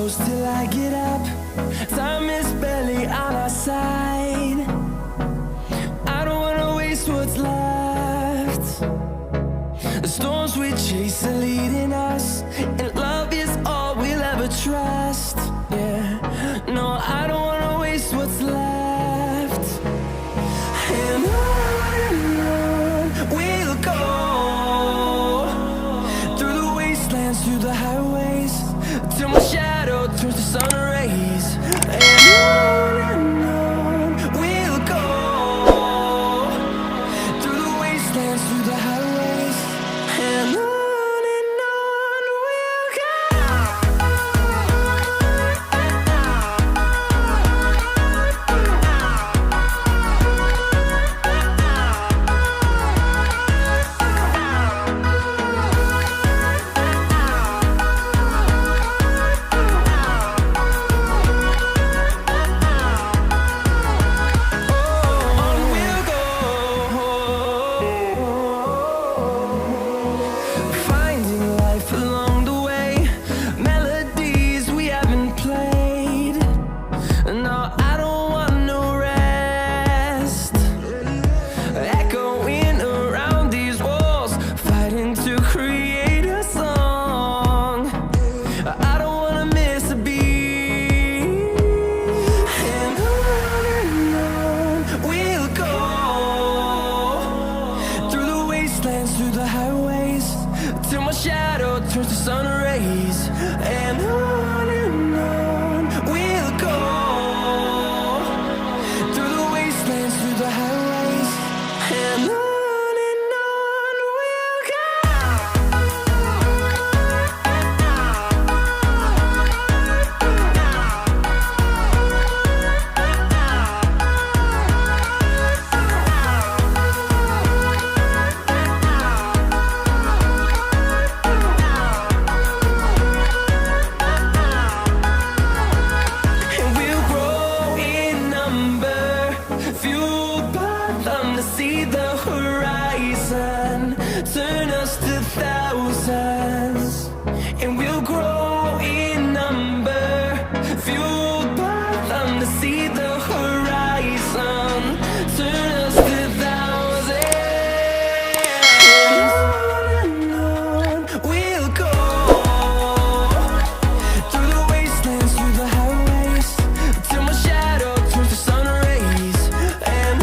close till I get up. Time is barely on our side. I don't wanna waste what's left. The storms we chase are leading us, and love is all we'll ever trust. Yeah, no, I don't wanna waste what's left. And on we'll go, through the wastelands, through the highways, till my shadow turns to sun rays. And on we'll go, through the wastelands, through the highways, and on we'll go. Through the highways, till my shadow turns to sun rays. And on we'll go, through the wastelands, through the highways, and on we'll go. See the horizon turn us to thousands, and we'll grow in number, fueled by them to see the horizon turn us to thousands. And on we'll go, through the wastelands, through the highways, till my shadow turns to sun rays. And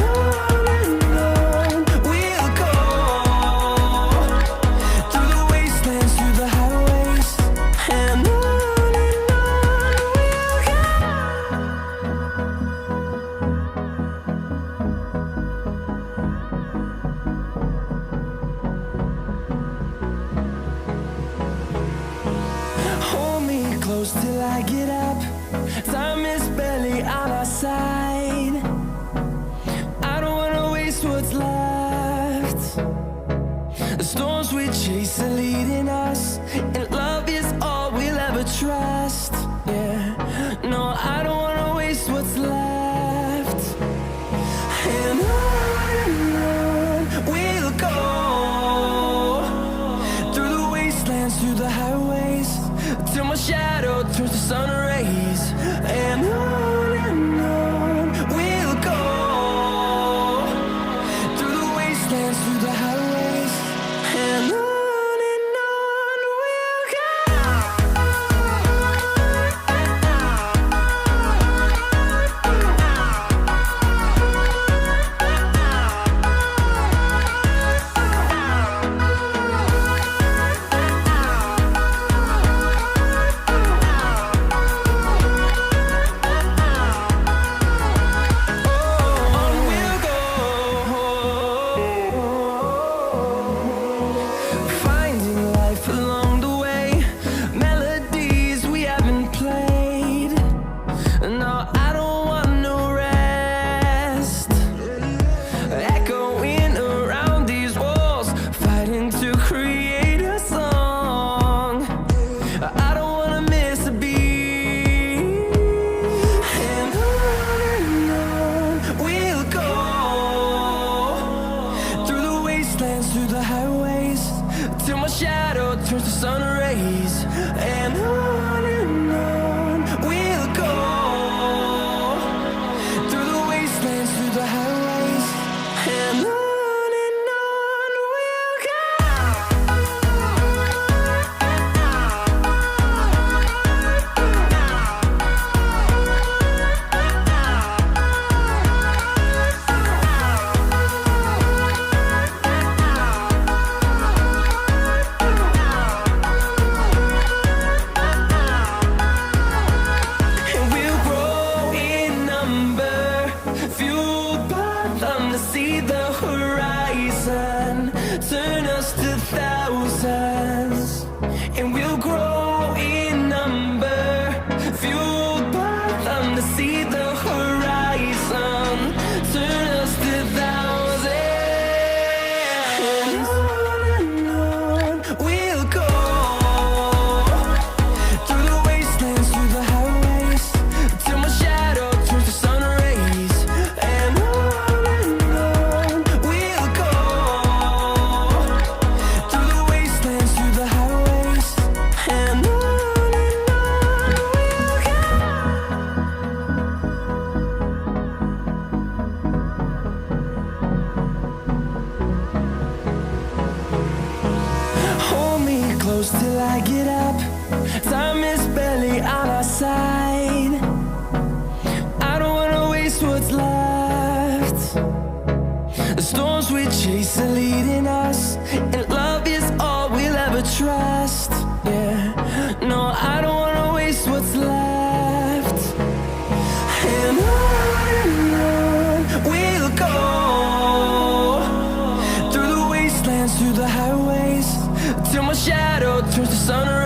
close till I get up. Time is barely on our side. I don't wanna waste what's left. The storms we chase are leading us, and love is all we'll ever trust. Yeah, no, I don't wanna waste what's left. And on we'll go, through the wastelands, through the highways, till my shadow turns to sun rays. And on we'll go, through the wastelands, through the highways, and on close till I get up. Time is barely on our side. I don't wanna waste what's left. The storms we chase are leading us, and love is all we'll ever trust. Yeah, no, I don't wanna waste what's left. And on we'll go, through the wastelands, through the highways, till my shadow turns to sun